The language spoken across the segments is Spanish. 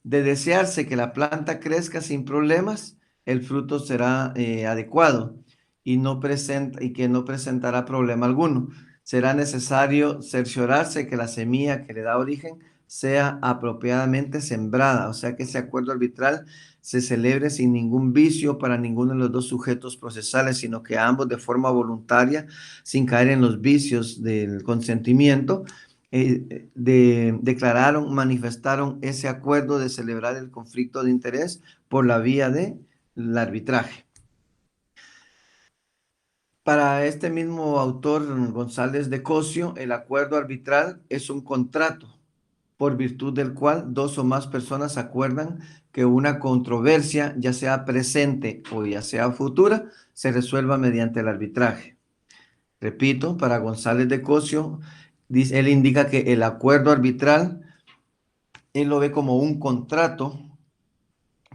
De desearse que la planta crezca sin problemas, el fruto será adecuado y que no presentará problema alguno. Será necesario cerciorarse que la semilla que le da origen sea apropiadamente sembrada, o sea que ese acuerdo arbitral se celebre sin ningún vicio para ninguno de los dos sujetos procesales, sino que ambos de forma voluntaria, sin caer en los vicios del consentimiento, declararon, manifestaron ese acuerdo de celebrar el conflicto de interés por la vía del arbitraje. Para este mismo autor, González de Cosio, el acuerdo arbitral es un contrato por virtud del cual dos o más personas acuerdan que una controversia, ya sea presente o ya sea futura, se resuelva mediante el arbitraje. Repito, para González de Cosio, él indica que el acuerdo arbitral, él lo ve como un contrato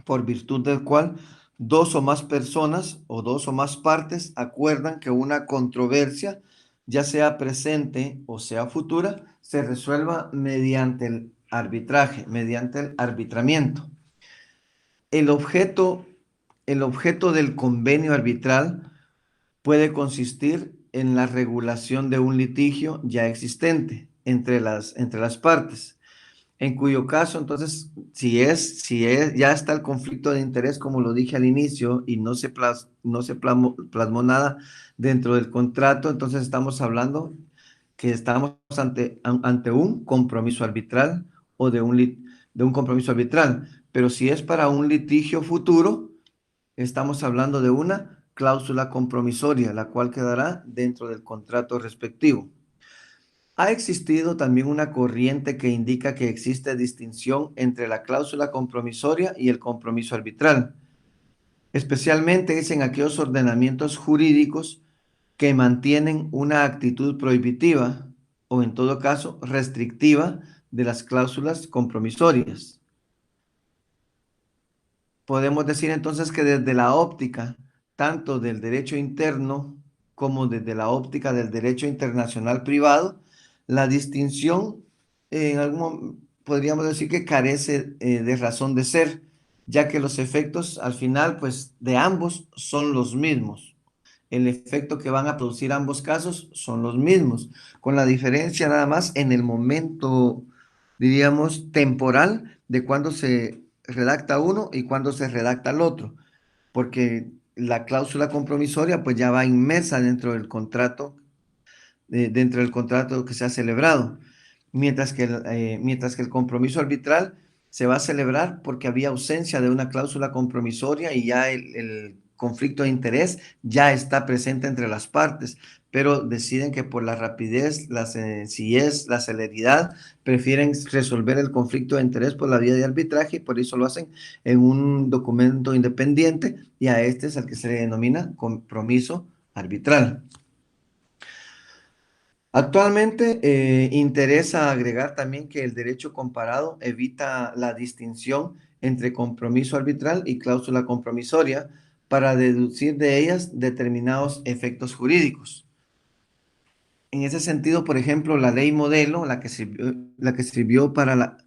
por virtud del cual dos o más personas o dos o más partes acuerdan que una controversia, ya sea presente o sea futura, se resuelva mediante el arbitraje, mediante el arbitramiento. El objeto, el objeto del convenio arbitral puede consistir en la regulación de un litigio ya existente entre las partes, en cuyo caso, entonces, ya está el conflicto de interés, como lo dije al inicio, y no se plasmó nada dentro del contrato, entonces estamos hablando que estamos ante un compromiso arbitral o de un compromiso arbitral. Pero si es para un litigio futuro, estamos hablando de una cláusula compromisoria, la cual quedará dentro del contrato respectivo. Ha existido también una corriente que indica que existe distinción entre la cláusula compromisoria y el compromiso arbitral, especialmente es en aquellos ordenamientos jurídicos que mantienen una actitud prohibitiva o en todo caso restrictiva de las cláusulas compromisorias. Podemos decir entonces que desde la óptica tanto del derecho interno como desde la óptica del derecho internacional privado, la distinción podríamos decir que carece de razón de ser, ya que los efectos al final pues de ambos son los mismos. El efecto que van a producir ambos casos son los mismos, con la diferencia nada más en el momento, diríamos, temporal de cuando se redacta uno y cuando se redacta el otro, porque la cláusula compromisoria pues ya va inmersa dentro del contrato que se ha celebrado, mientras que el compromiso arbitral se va a celebrar porque había ausencia de una cláusula compromisoria y ya el conflicto de interés ya está presente entre las partes, pero deciden que por la rapidez, la sencillez, la celeridad, prefieren resolver el conflicto de interés por la vía de arbitraje y por eso lo hacen en un documento independiente y a este es al que se le denomina compromiso arbitral. Actualmente interesa agregar también que el derecho comparado evita la distinción entre compromiso arbitral y cláusula compromisoria para deducir de ellas determinados efectos jurídicos. En ese sentido, por ejemplo, la ley modelo, la que sirvió para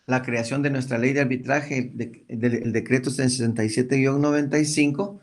la creación de nuestra ley de arbitraje, el decreto 67-95,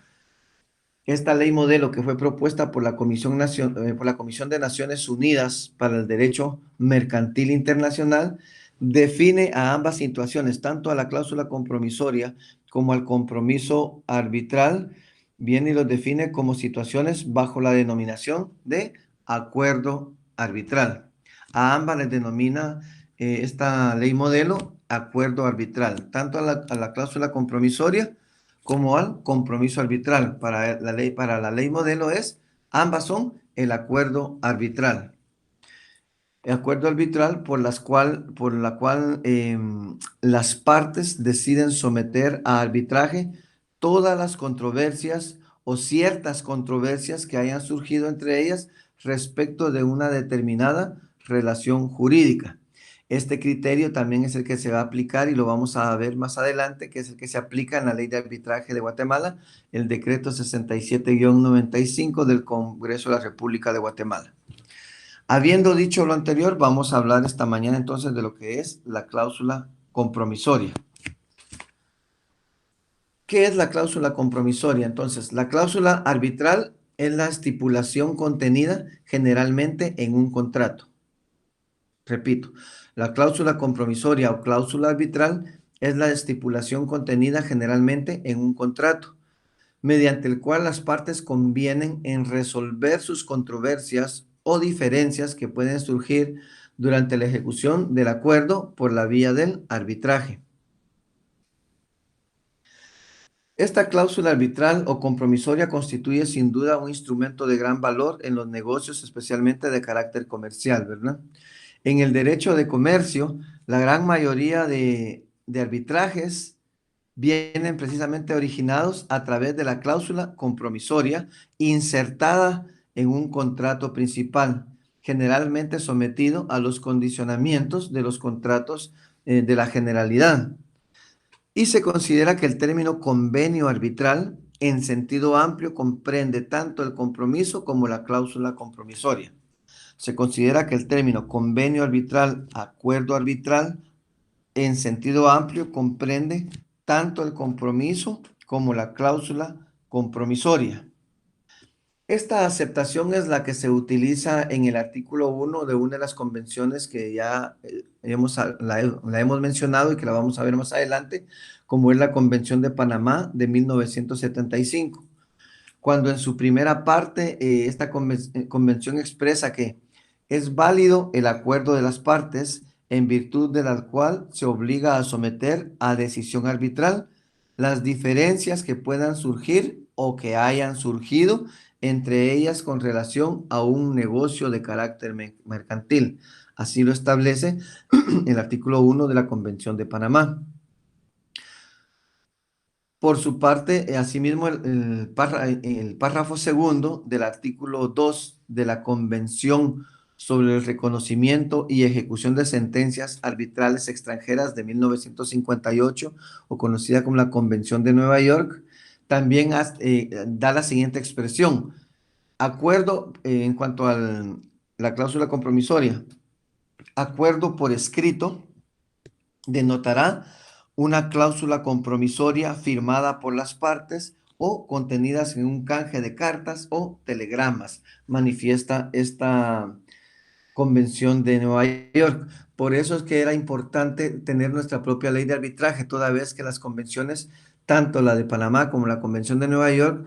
esta ley modelo que fue propuesta por por la Comisión de Naciones Unidas para el Derecho Mercantil Internacional define a ambas situaciones, tanto a la cláusula compromisoria como al compromiso arbitral, bien y los define como situaciones bajo la denominación de acuerdo arbitral. A ambas les denomina esta ley modelo acuerdo arbitral, tanto a la cláusula compromisoria como al compromiso arbitral. Para la ley modelo ambas son el acuerdo arbitral. El acuerdo arbitral por la cual las partes deciden someter a arbitraje todas las controversias o ciertas controversias que hayan surgido entre ellas respecto de una determinada relación jurídica. Este criterio también es el que se va a aplicar y lo vamos a ver más adelante, que es el que se aplica en la Ley de Arbitraje de Guatemala, el decreto 67-95 del Congreso de la República de Guatemala. Habiendo dicho lo anterior, vamos a hablar esta mañana entonces de lo que es la cláusula compromisoria. ¿Qué es la cláusula compromisoria? Entonces, la cláusula arbitral es la estipulación contenida generalmente en un contrato. Repito, la cláusula compromisoria o cláusula arbitral es la estipulación contenida generalmente en un contrato, mediante el cual las partes convienen en resolver sus controversias o diferencias que pueden surgir durante la ejecución del acuerdo por la vía del arbitraje. Esta cláusula arbitral o compromisoria constituye sin duda un instrumento de gran valor en los negocios, especialmente de carácter comercial, ¿verdad? En el derecho de comercio, la gran mayoría de arbitrajes vienen precisamente originados a través de la cláusula compromisoria insertada en un contrato principal, generalmente sometido a los condicionamientos de los contratos de la generalidad. Y se considera que el término convenio arbitral en sentido amplio comprende tanto el compromiso como la cláusula compromisoria. Se considera que el término convenio arbitral, acuerdo arbitral, en sentido amplio comprende tanto el compromiso como la cláusula compromisoria. Esta aceptación es la que se utiliza en el artículo 1 de una de las convenciones que ya la hemos mencionado y que la vamos a ver más adelante, como es la Convención de Panamá de 1975, cuando en su primera parte esta convención expresa que es válido el acuerdo de las partes en virtud de la cual se obliga a someter a decisión arbitral las diferencias que puedan surgir o que hayan surgido entre ellas con relación a un negocio de carácter mercantil. Así lo establece el artículo 1 de la Convención de Panamá. Por su parte, asimismo, el párrafo segundo del artículo 2 de la Convención sobre el reconocimiento y ejecución de sentencias arbitrales extranjeras de 1958, o conocida como la Convención de Nueva York, también da la siguiente expresión: acuerdo en cuanto a la cláusula compromisoria, acuerdo por escrito denotará una cláusula compromisoria firmada por las partes o contenidas en un canje de cartas o telegramas, manifiesta esta Convención de Nueva York. Por eso es que era importante tener nuestra propia ley de arbitraje, toda vez que las convenciones, tanto la de Panamá como la Convención de Nueva York,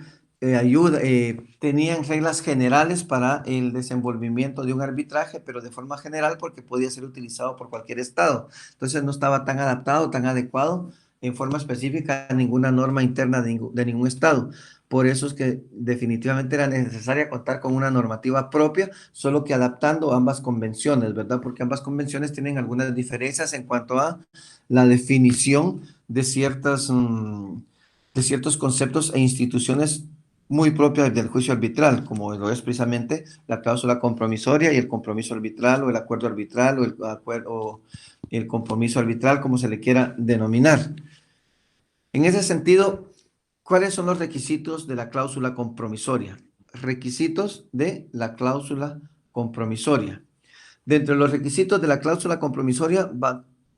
tenían reglas generales para el desenvolvimiento de un arbitraje, pero de forma general porque podía ser utilizado por cualquier estado. Entonces no estaba tan adaptado, tan adecuado en forma específica a ninguna norma interna de ningún estado. Por eso es que definitivamente era necesaria contar con una normativa propia, solo que adaptando ambas convenciones, ¿verdad? Porque ambas convenciones tienen algunas diferencias en cuanto a la definición de de ciertos conceptos e instituciones muy propias del juicio arbitral, como lo es precisamente la cláusula compromisoria y el compromiso arbitral o el acuerdo arbitral o el compromiso arbitral, como se le quiera denominar. En ese sentido, ¿cuáles son los requisitos de la cláusula compromisoria? Requisitos de la cláusula compromisoria. Dentro de los requisitos de la cláusula compromisoria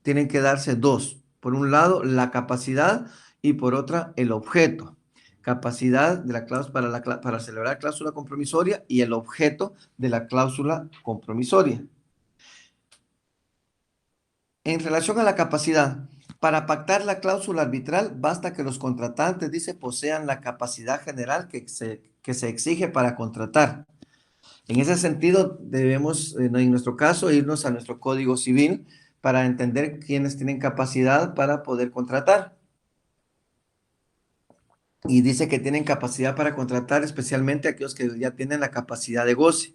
tienen que darse dos. Por un lado, la capacidad y por otra, el objeto. Capacidad de la cláusula para celebrar cláusula compromisoria y el objeto de la cláusula compromisoria. En relación a la capacidad, para pactar la cláusula arbitral, basta que los contratantes, dice, posean la capacidad general que se exige para contratar. En ese sentido, debemos, en nuestro caso, irnos a nuestro Código Civil para entender quiénes tienen capacidad para poder contratar. Y dice que tienen capacidad para contratar especialmente aquellos que ya tienen la capacidad de goce.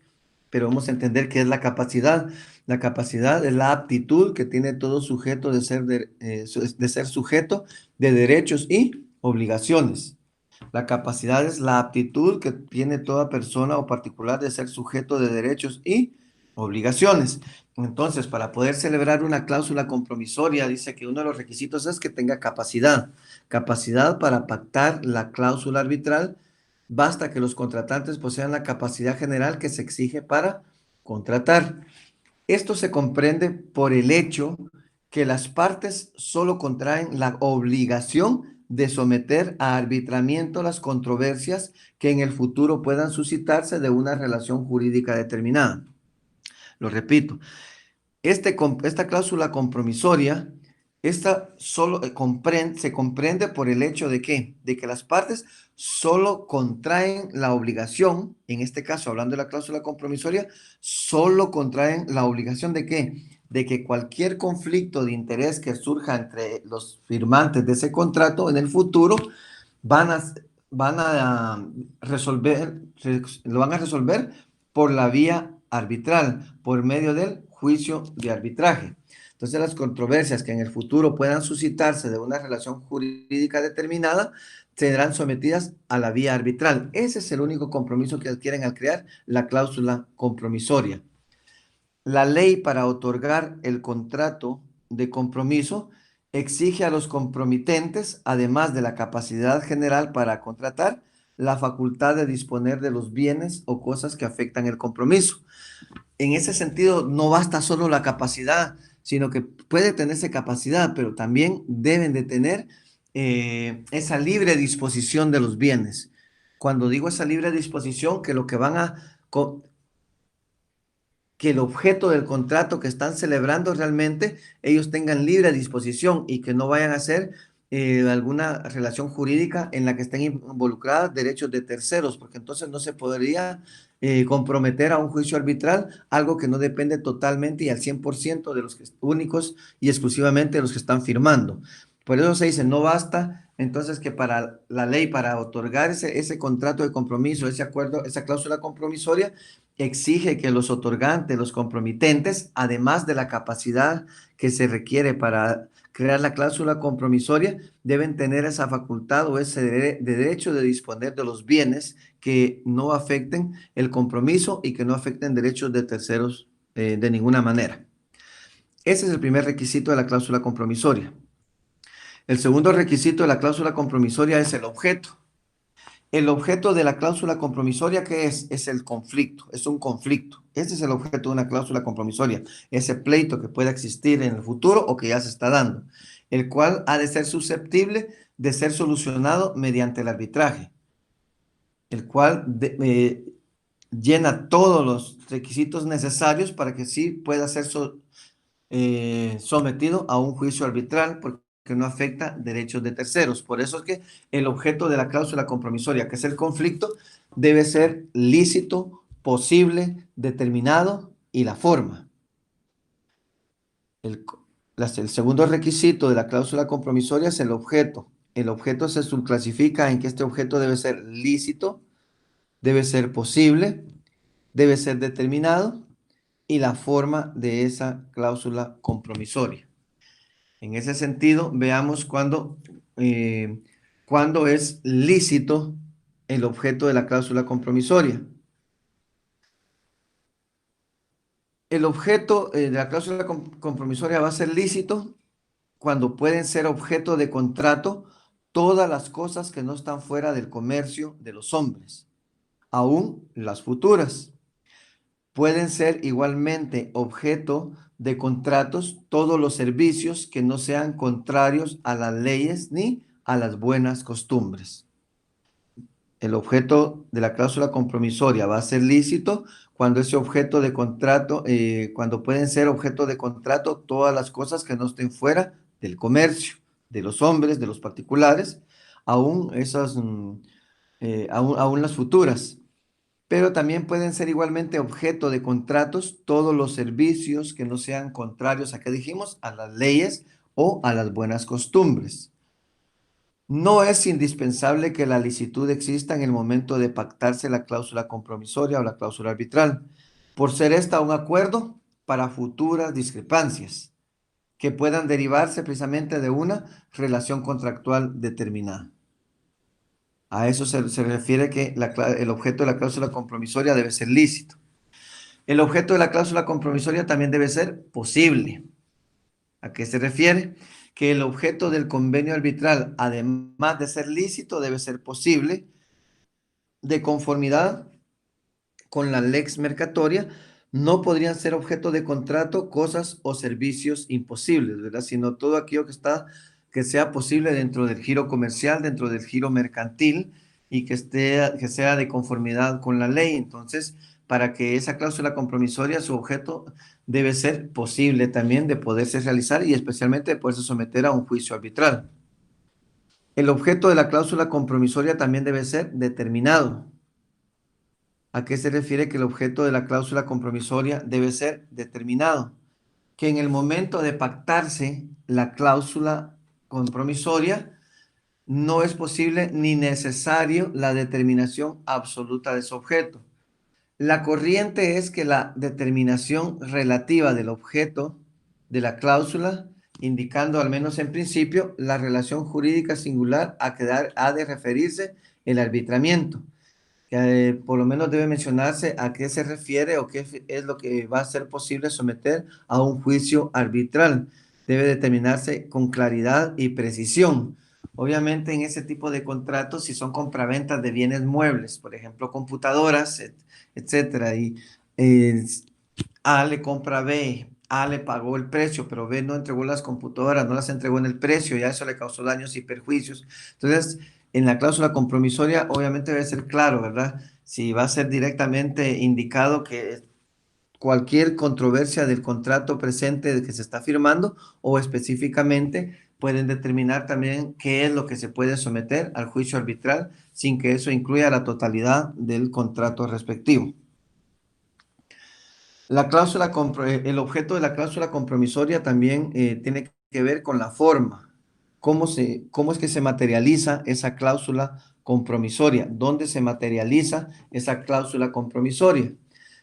Pero vamos a entender qué es la capacidad. La capacidad es la aptitud que tiene todo sujeto de ser sujeto de derechos y obligaciones. La capacidad es la aptitud que tiene toda persona o particular de ser sujeto de derechos y obligaciones. Entonces, para poder celebrar una cláusula compromisoria, dice que uno de los requisitos es que tenga capacidad. Capacidad para pactar la cláusula arbitral. Basta que los contratantes posean la capacidad general que se exige para contratar. Esto se comprende por el hecho que las partes solo contraen la obligación de someter a arbitramiento las controversias que en el futuro puedan suscitarse de una relación jurídica determinada. Lo repito, esta cláusula compromisoria, esta solo se comprende por el hecho de que las partes solo contraen la obligación, en este caso hablando de la cláusula compromisoria, solo contraen la obligación de de que cualquier conflicto de interés que surja entre los firmantes de ese contrato en el futuro van a, van a resolver, lo van a resolver por la vía arbitral, por medio del juicio de arbitraje. Entonces, las controversias que en el futuro puedan suscitarse de una relación jurídica determinada serán sometidas a la vía arbitral. Ese es el único compromiso que adquieren al crear la cláusula compromisoria. La ley para otorgar el contrato de compromiso exige a los compromitentes, además de la capacidad general para contratar, la facultad de disponer de los bienes o cosas que afectan el compromiso. En ese sentido, no basta solo la capacidad, sino que puede tenerse capacidad, pero también deben de tener esa libre disposición de los bienes. Cuando digo esa libre disposición, que lo que van a que el objeto del contrato que están celebrando realmente ellos tengan libre disposición y que no vayan a hacer alguna relación jurídica en la que estén involucradas derechos de terceros, porque entonces no se podría comprometer a un juicio arbitral algo que no depende totalmente y al 100% de los que, únicos y exclusivamente de los que están firmando. Por eso se dice, no basta entonces que para la ley, para otorgar ese contrato de compromiso, ese acuerdo, esa cláusula compromisoria, exige que los otorgantes, los compromitentes, además de la capacidad que se requiere para crear la cláusula compromisoria, deben tener esa facultad o ese derecho de disponer de los bienes que no afecten el compromiso y que no afecten derechos de terceros de ninguna manera. Ese es el primer requisito de la cláusula compromisoria. El segundo requisito de la cláusula compromisoria es el objeto. El objeto de la cláusula compromisoria, ¿qué es? Es el conflicto, es un conflicto. Ese es el objeto de una cláusula compromisoria, ese pleito que pueda existir en el futuro o que ya se está dando, el cual ha de ser susceptible de ser solucionado mediante el arbitraje, el cual llena todos los requisitos necesarios para que sí pueda ser sometido a un juicio arbitral porque no afecta derechos de terceros. Por eso es que el objeto de la cláusula compromisoria, que es el conflicto, debe ser lícito, posible, determinado y la forma. El segundo requisito de la cláusula compromisoria es el objeto. El objeto se subclasifica en que este objeto debe ser lícito, debe ser posible, debe ser determinado y la forma de esa cláusula compromisoria. En ese sentido, veamos cuándo es lícito el objeto de la cláusula compromisoria. El objeto de la cláusula compromisoria va a ser lícito cuando pueden ser objeto de contrato todas las cosas que no están fuera del comercio de los hombres, aún las futuras. Pueden ser igualmente objeto de contratos todos los servicios que no sean contrarios a las leyes ni a las buenas costumbres. El objeto de la cláusula compromisoria va a ser lícito cuando ese objeto de contrato, cuando pueden ser objeto de contrato todas las cosas que no estén fuera del comercio, de los hombres, de los particulares, aún aún las futuras. Pero también pueden ser igualmente objeto de contratos todos los servicios que no sean contrarios a, ¿qué dijimos? A las leyes o a las buenas costumbres. No es indispensable que la licitud exista en el momento de pactarse la cláusula compromisoria o la cláusula arbitral, por ser esta un acuerdo para futuras discrepancias que puedan derivarse precisamente de una relación contractual determinada. A eso se refiere que el objeto de la cláusula compromisoria debe ser lícito. El objeto de la cláusula compromisoria también debe ser posible. ¿A qué se refiere? Que el objeto del convenio arbitral, además de ser lícito, debe ser posible de conformidad con la lex mercatoria. No podrían ser objeto de contrato cosas o servicios imposibles, ¿verdad? Sino todo aquello que que sea posible dentro del giro comercial, dentro del giro mercantil y que sea de conformidad con la ley. Entonces, para que esa cláusula compromisoria, su objeto debe ser posible también de poderse realizar y especialmente de poderse someter a un juicio arbitral. El objeto de la cláusula compromisoria también debe ser determinado. ¿A qué se refiere que el objeto de la cláusula compromisoria debe ser determinado? Que en el momento de pactarse la cláusula compromisoria no es posible ni necesario la determinación absoluta de su objeto. La corriente es que la determinación relativa del objeto de la cláusula, indicando al menos en principio la relación jurídica singular a que ha de referirse el arbitramiento, que por lo menos debe mencionarse a qué se refiere o qué es lo que va a ser posible someter a un juicio arbitral. Debe determinarse con claridad y precisión. Obviamente en ese tipo de contratos, si son compraventas de bienes muebles, por ejemplo, computadoras, etcétera, y eh, A le compra a B, A le pagó el precio, pero B no entregó las computadoras, no las entregó en el precio, y a eso le causó daños y perjuicios. Entonces, en la cláusula compromisoria, obviamente debe ser claro, ¿verdad? Si va a ser directamente indicado que cualquier controversia del contrato presente de que se está firmando o específicamente pueden determinar también qué es lo que se puede someter al juicio arbitral sin que eso incluya la totalidad del contrato respectivo. El objeto de la cláusula compromisoria también tiene que ver con la forma. ¿Cómo es que se materializa esa cláusula compromisoria? ¿Dónde se materializa esa cláusula compromisoria?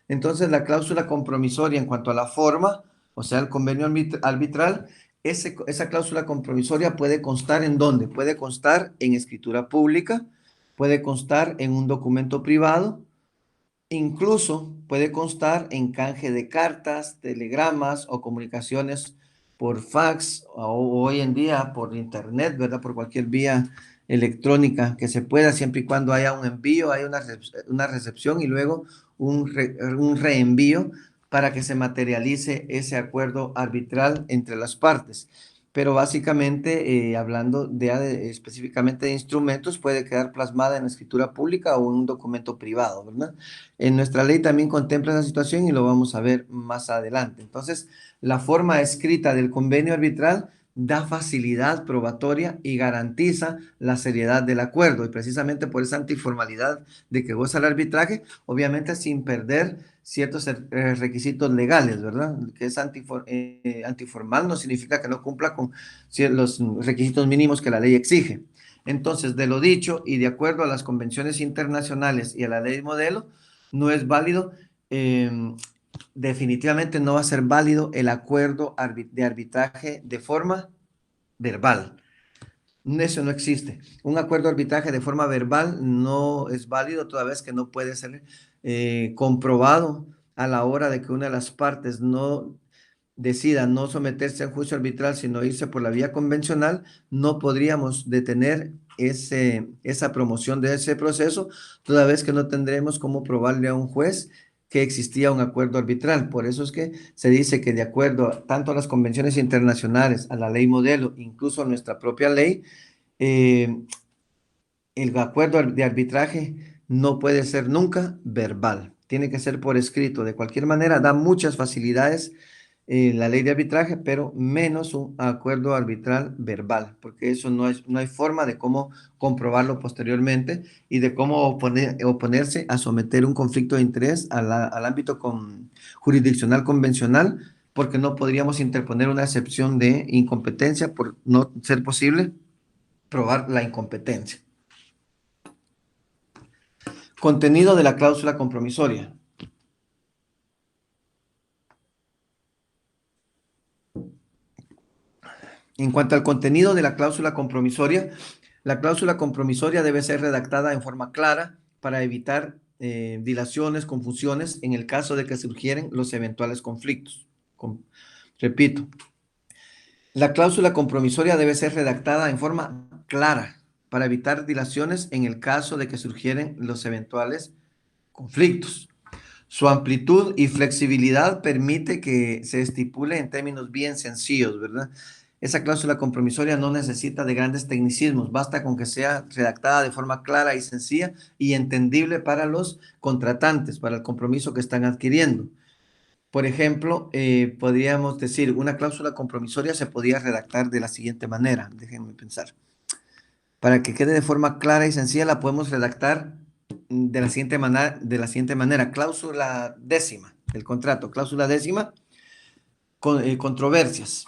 Entonces, la cláusula compromisoria en cuanto a la forma, o sea, el convenio arbitral, esa cláusula compromisoria puede constar en dónde? Puede constar en escritura pública, puede constar en un documento privado. Incluso puede constar en canje de cartas, telegramas o comunicaciones por fax o hoy en día por internet, ¿verdad? Por cualquier vía electrónica que se pueda, siempre y cuando haya un envío, hay una recepción y luego un reenvío para que se materialice ese acuerdo arbitral entre las partes. Pero básicamente, hablando específicamente de instrumentos, puede quedar plasmada en la escritura pública o en un documento privado, ¿verdad? En nuestra ley también contempla esa situación y lo vamos a ver más adelante. Entonces, la forma escrita del convenio arbitral da facilidad probatoria y garantiza la seriedad del acuerdo. Y precisamente por esa antiformalidad de que goza el arbitraje, obviamente sin perder ciertos requisitos legales, ¿verdad? Que es antiformal no significa que no cumpla con los requisitos mínimos que la ley exige. Entonces, de lo dicho y de acuerdo a las convenciones internacionales y a la ley modelo, no es válido, definitivamente no va a ser válido el acuerdo de arbitraje de forma verbal. Eso no existe. Un acuerdo de arbitraje de forma verbal no es válido toda vez que no puede ser comprobado a la hora de que una de las partes no decida no someterse a un juicio arbitral, sino irse por la vía convencional, no podríamos detener esa promoción de ese proceso, toda vez que no tendremos cómo probarle a un juez que existía un acuerdo arbitral. Por eso es que se dice que de acuerdo tanto a las convenciones internacionales, a la ley modelo, incluso a nuestra propia ley, eh, el acuerdo de arbitraje no puede ser nunca verbal, tiene que ser por escrito. De cualquier manera, da muchas facilidades la ley de arbitraje, pero menos un acuerdo arbitral verbal, porque eso no hay forma de cómo comprobarlo posteriormente y de cómo oponerse a someter un conflicto de interés al ámbito jurisdiccional convencional, porque no podríamos interponer una excepción de incompetencia por no ser posible probar la incompetencia. Contenido de la cláusula compromisoria. En cuanto al contenido de la cláusula compromisoria debe ser redactada en forma clara para evitar dilaciones, confusiones en el caso de que surgieren los eventuales conflictos. Repito, la cláusula compromisoria debe ser redactada en forma clara para evitar dilaciones en el caso de que surgieren los eventuales conflictos. Su amplitud y flexibilidad permite que se estipule en términos bien sencillos, ¿verdad? Esa cláusula compromisoria no necesita de grandes tecnicismos, basta con que sea redactada de forma clara y sencilla y entendible para los contratantes, para el compromiso que están adquiriendo. Por ejemplo, podríamos decir, una cláusula compromisoria se podría redactar de la siguiente manera. Déjenme pensar. Para que quede de forma clara y sencilla, la podemos redactar de la siguiente manera. Cláusula décima del contrato. Cláusula décima, controversias.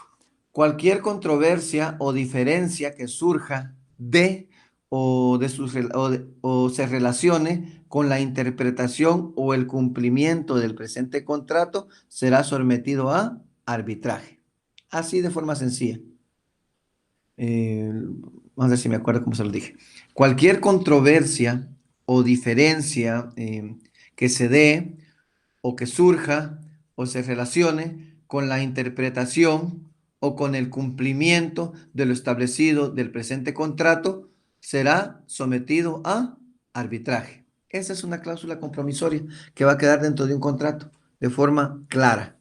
Cualquier controversia o diferencia que surja o se relacione con la interpretación o el cumplimiento del presente contrato será sometido a arbitraje. Así de forma sencilla. Eh, Vamos a ver si me acuerdo cómo se lo dije. Cualquier controversia o diferencia que se dé o que surja o se relacione con la interpretación o con el cumplimiento de lo establecido del presente contrato será sometido a arbitraje. Esa es una cláusula compromisoria que va a quedar dentro de un contrato de forma clara.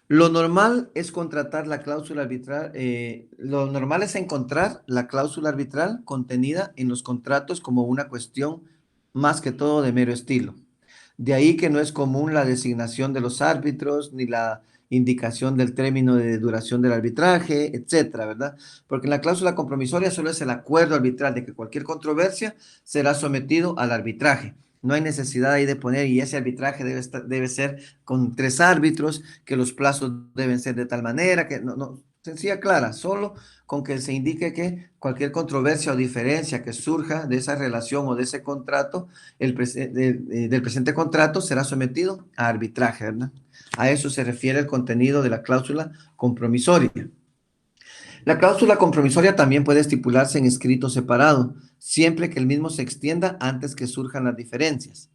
Lo normal es contratar la cláusula arbitral, lo normal es encontrar la cláusula arbitral contenida en los contratos como una cuestión más que todo de mero estilo. De ahí que no es común la designación de los árbitros ni la indicación del término de duración del arbitraje, etcétera, ¿verdad? Porque en la cláusula compromisoria solo es el acuerdo arbitral de que cualquier controversia será sometido al arbitraje. No hay necesidad ahí de poner, y ese arbitraje debe ser con 3 árbitros, que los plazos deben ser de tal manera, que no, sencilla, clara, solo con que se indique que cualquier controversia o diferencia que surja de esa relación o de ese contrato, del presente contrato, será sometido a arbitraje, ¿verdad? A eso se refiere el contenido de la cláusula compromisoria. La cláusula compromisoria también puede estipularse en escrito separado, siempre que el mismo se extienda antes que surjan las diferencias.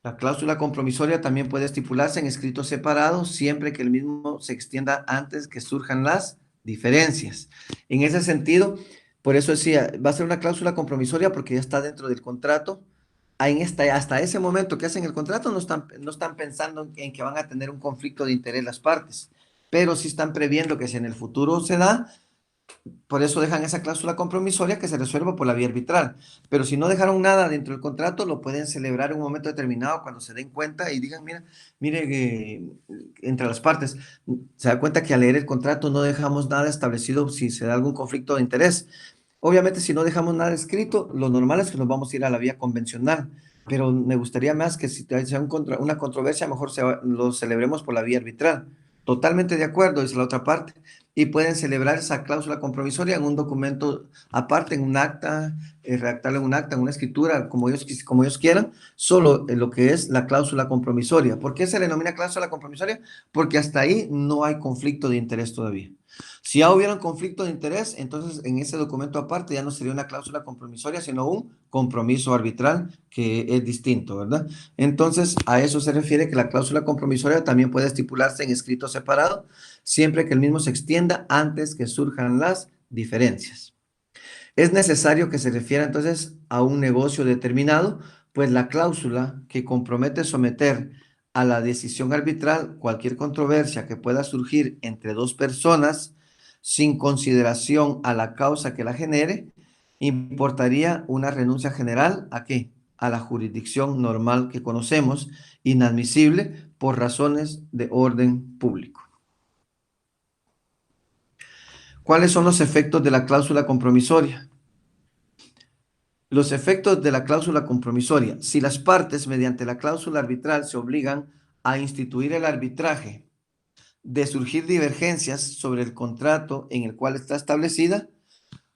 La cláusula compromisoria también puede estipularse en escrito separado, siempre que el mismo se extienda antes que surjan las diferencias. En ese sentido, por eso decía, va a ser una cláusula compromisoria porque ya está dentro del contrato. Hasta ese momento que hacen el contrato no están pensando en que van a tener un conflicto de interés las partes, pero sí están previendo que si en el futuro se da, por eso dejan esa cláusula compromisoria que se resuelva por la vía arbitral. Pero si no dejaron nada dentro del contrato, lo pueden celebrar en un momento determinado cuando se den cuenta y digan, mira, mire, entre las partes, se da cuenta que al leer el contrato no dejamos nada establecido si se da algún conflicto de interés. Obviamente, si no dejamos nada escrito, lo normal es que nos vamos a ir a la vía convencional. Pero me gustaría más que si hay una controversia, mejor lo celebremos por la vía arbitral. Totalmente de acuerdo, dice la otra parte. Y pueden celebrar esa cláusula compromisoria en un documento aparte, en un acta, redactarlo en un acta, en una escritura, como ellos quieran, solo en lo que es la cláusula compromisoria. ¿Por qué se le denomina cláusula compromisoria? Porque hasta ahí no hay conflicto de interés todavía. Si ya hubiera un conflicto de interés, entonces en ese documento aparte ya no sería una cláusula compromisoria, sino un compromiso arbitral, que es distinto, ¿verdad? Entonces, a eso se refiere que la cláusula compromisoria también puede estipularse en escrito separado, siempre que el mismo se extienda antes que surjan las diferencias. Es necesario que se refiera entonces a un negocio determinado, pues la cláusula que compromete someter a la decisión arbitral cualquier controversia que pueda surgir entre dos personas sin consideración a la causa que la genere, importaría una renuncia general ¿a qué? A la jurisdicción normal que conocemos, inadmisible por razones de orden público. ¿Cuáles son los efectos de la cláusula compromisoria? Los efectos de la cláusula compromisoria. Si las partes, mediante la cláusula arbitral, se obligan a instituir el arbitraje de surgir divergencias sobre el contrato en el cual está establecida,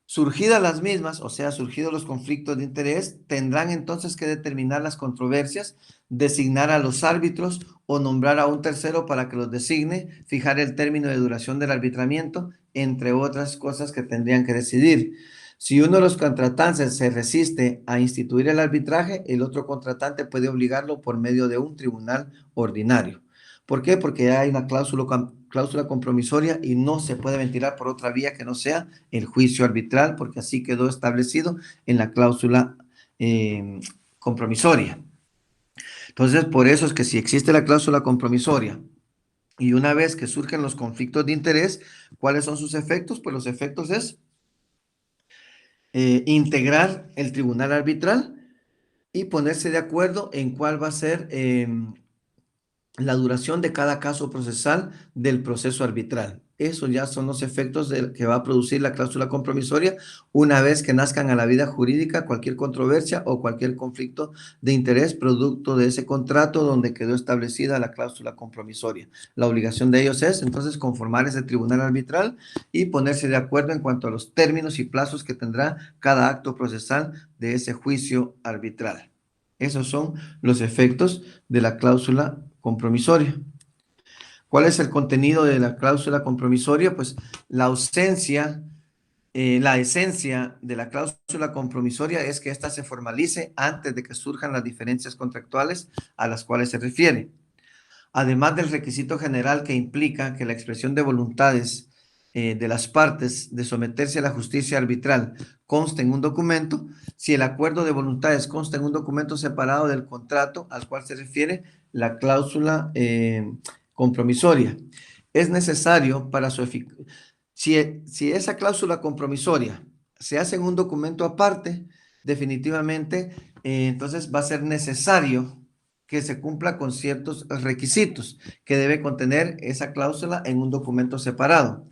surgidas las mismas, o sea, surgidos los conflictos de interés, tendrán entonces que determinar las controversias, designar a los árbitros o nombrar a un tercero para que los designe, fijar el término de duración del arbitramiento, entre otras cosas que tendrían que decidir. Si uno de los contratantes se resiste a instituir el arbitraje, el otro contratante puede obligarlo por medio de un tribunal ordinario. ¿Por qué? Porque hay una cláusula compromisoria y no se puede ventilar por otra vía que no sea el juicio arbitral, porque así quedó establecido en la cláusula compromisoria. Entonces, por eso es que si existe la cláusula compromisoria Y una vez que surgen los conflictos de interés, ¿cuáles son sus efectos? Pues los efectos es integrar el tribunal arbitral y ponerse de acuerdo en cuál va a ser la duración de cada caso procesal del proceso arbitral. Esos ya son los efectos que va a producir la cláusula compromisoria una vez que nazcan a la vida jurídica cualquier controversia o cualquier conflicto de interés producto de ese contrato donde quedó establecida la cláusula compromisoria. La obligación de ellos es entonces conformar ese tribunal arbitral y ponerse de acuerdo en cuanto a los términos y plazos que tendrá cada acto procesal de ese juicio arbitral. Esos son los efectos de la cláusula compromisoria. ¿Cuál es el contenido de la cláusula compromisoria? Pues la ausencia, la esencia de la cláusula compromisoria es que ésta se formalice antes de que surjan las diferencias contractuales a las cuales se refiere. Además del requisito general que implica que la expresión de voluntades de las partes de someterse a la justicia arbitral consta en un documento, si el acuerdo de voluntades consta en un documento separado del contrato al cual se refiere la cláusula compromisoria, es necesario para su eficacia. Si esa cláusula compromisoria se hace en un documento aparte, definitivamente, entonces va a ser necesario que se cumpla con ciertos requisitos que debe contener esa cláusula en un documento separado.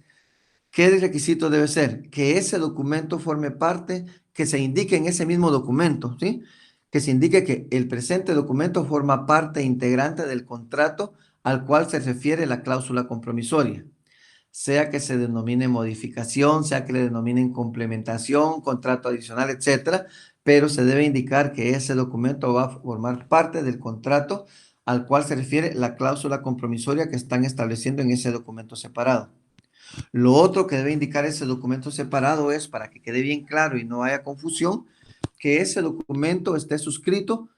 ¿Qué requisito debe ser? Que ese documento forme parte, que se indique en ese mismo documento, ¿sí? Que se indique que el presente documento forma parte integrante del contrato al cual se refiere la cláusula compromisoria, sea que se denomine modificación, sea que le denominen complementación, contrato adicional, etcétera, pero se debe indicar que ese documento va a formar parte del contrato al cual se refiere la cláusula compromisoria que están estableciendo en ese documento separado. Lo otro que debe indicar ese documento separado es, para que quede bien claro y no haya confusión, que ese documento esté suscrito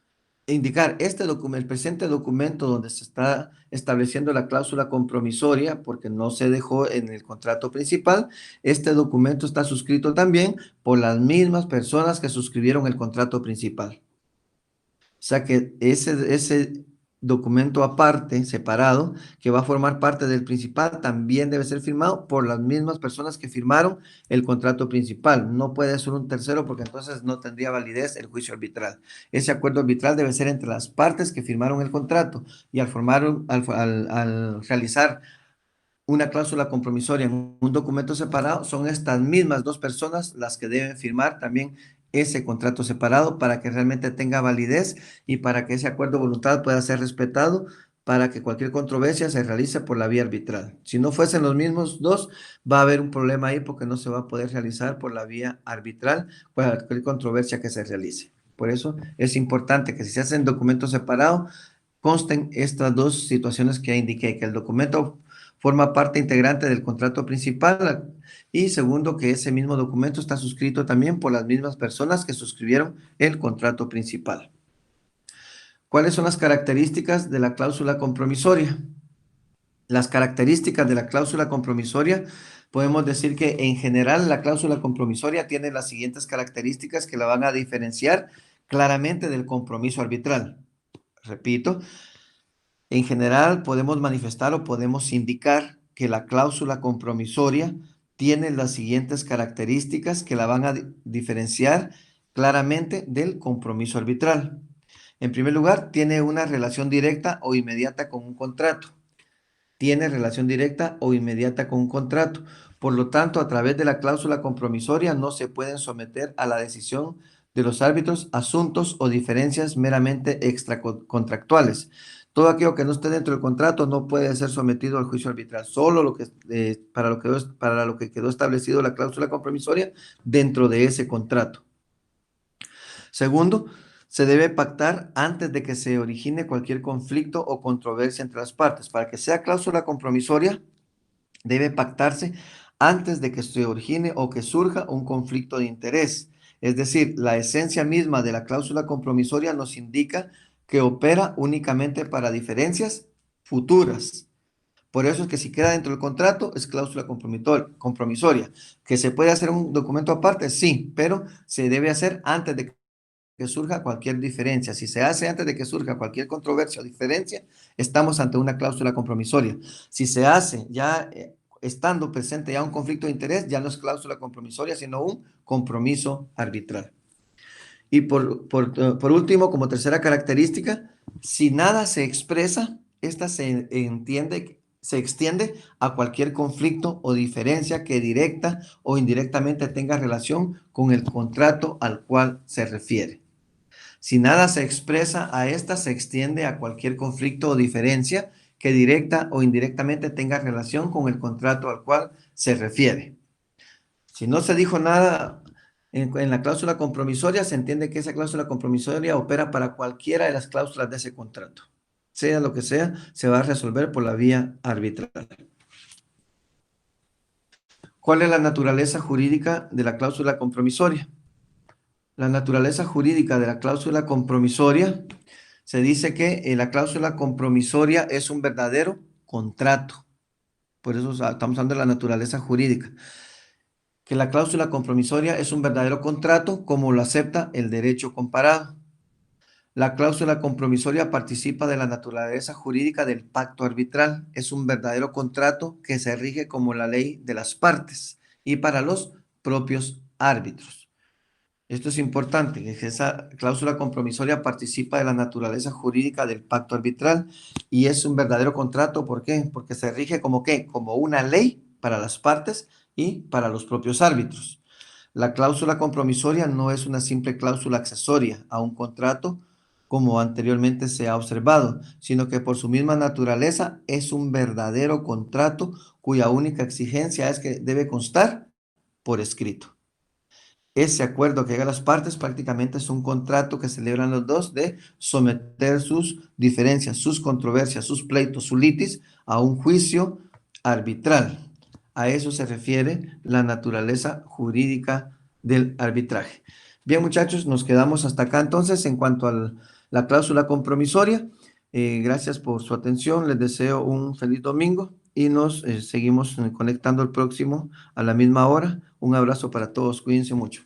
indicar este documento, el presente documento donde se está estableciendo la cláusula compromisoria, porque no se dejó en el contrato principal, este documento está suscrito también por las mismas personas que suscribieron el contrato principal. O sea que ese documento aparte, separado, que va a formar parte del principal, también debe ser firmado por las mismas personas que firmaron el contrato principal. No puede ser un tercero porque entonces no tendría validez el juicio arbitral. Ese acuerdo arbitral debe ser entre las partes que firmaron el contrato y al realizar una cláusula compromisoria en un documento separado, son estas mismas dos personas las que deben firmar también ese contrato separado para que realmente tenga validez y para que ese acuerdo de voluntad pueda ser respetado, para que cualquier controversia se realice por la vía arbitral. Si no fuesen los mismos dos, va a haber un problema ahí porque no se va a poder realizar por la vía arbitral cualquier controversia que se realice. Por eso es importante que si se hacen documentos separados, consten estas dos situaciones que ya indiqué, que el documento forma parte integrante del contrato principal y segundo, que ese mismo documento está suscrito también por las mismas personas que suscribieron el contrato principal. ¿Cuáles son las características de la cláusula compromisoria? Las características de la cláusula compromisoria, podemos decir que en general la cláusula compromisoria tiene las siguientes características que la van a diferenciar claramente del compromiso arbitral. Repito, en general, podemos manifestar o podemos indicar que la cláusula compromisoria tiene las siguientes características que la van a diferenciar claramente del compromiso arbitral. En primer lugar, tiene una relación directa o inmediata con un contrato. Tiene relación directa o inmediata con un contrato. Por lo tanto, a través de la cláusula compromisoria no se pueden someter a la decisión de los árbitros asuntos o diferencias meramente extracontractuales. Todo aquello que no esté dentro del contrato no puede ser sometido al juicio arbitral, solo para lo que quedó establecido la cláusula compromisoria dentro de ese contrato. Segundo, se debe pactar antes de que se origine cualquier conflicto o controversia entre las partes. Para que sea cláusula compromisoria, debe pactarse antes de que se origine o que surja un conflicto de interés. Es decir, la esencia misma de la cláusula compromisoria nos indica que opera únicamente para diferencias futuras. Por eso es que si queda dentro del contrato es cláusula compromisoria. ¿Que se puede hacer un documento aparte? Sí, pero se debe hacer antes de que surja cualquier diferencia. Si se hace antes de que surja cualquier controversia o diferencia, estamos ante una cláusula compromisoria. Si se hace ya estando presente ya un conflicto de interés, ya no es cláusula compromisoria, sino un compromiso arbitral. Y por último, como tercera característica, si nada se expresa, esta se extiende a cualquier conflicto o diferencia que directa o indirectamente tenga relación con el contrato al cual se refiere. Si nada se expresa, a esta se extiende a cualquier conflicto o diferencia que directa o indirectamente tenga relación con el contrato al cual se refiere. Si no se dijo nada en la cláusula compromisoria, se entiende que esa cláusula compromisoria opera para cualquiera de las cláusulas de ese contrato. Sea lo que sea, se va a resolver por la vía arbitral. ¿Cuál es la naturaleza jurídica de la cláusula compromisoria? La naturaleza jurídica de la cláusula compromisoria se dice que la cláusula compromisoria es un verdadero contrato. Por eso estamos hablando de la naturaleza jurídica. Que la cláusula compromisoria es un verdadero contrato como lo acepta el derecho comparado. La cláusula compromisoria participa de la naturaleza jurídica del pacto arbitral. Es un verdadero contrato que se rige como la ley de las partes y para los propios árbitros. Esto es importante, que esa cláusula compromisoria participa de la naturaleza jurídica del pacto arbitral y es un verdadero contrato. ¿Por qué? Porque se rige como ¿qué? Como una ley para las partes y para los propios árbitros. La cláusula compromisoria no es una simple cláusula accesoria a un contrato, como anteriormente se ha observado, sino que por su misma naturaleza es un verdadero contrato cuya única exigencia es que debe constar por escrito. Ese acuerdo que llega a las partes prácticamente es un contrato que celebran los dos de someter sus diferencias, sus controversias, sus pleitos, su litis a un juicio arbitral. A eso se refiere la naturaleza jurídica del arbitraje. Bien, muchachos, nos quedamos hasta acá entonces en cuanto a la cláusula compromisoria. Gracias por su atención. Les deseo un feliz domingo y nos seguimos conectando el próximo a la misma hora. Un abrazo para todos. Cuídense mucho.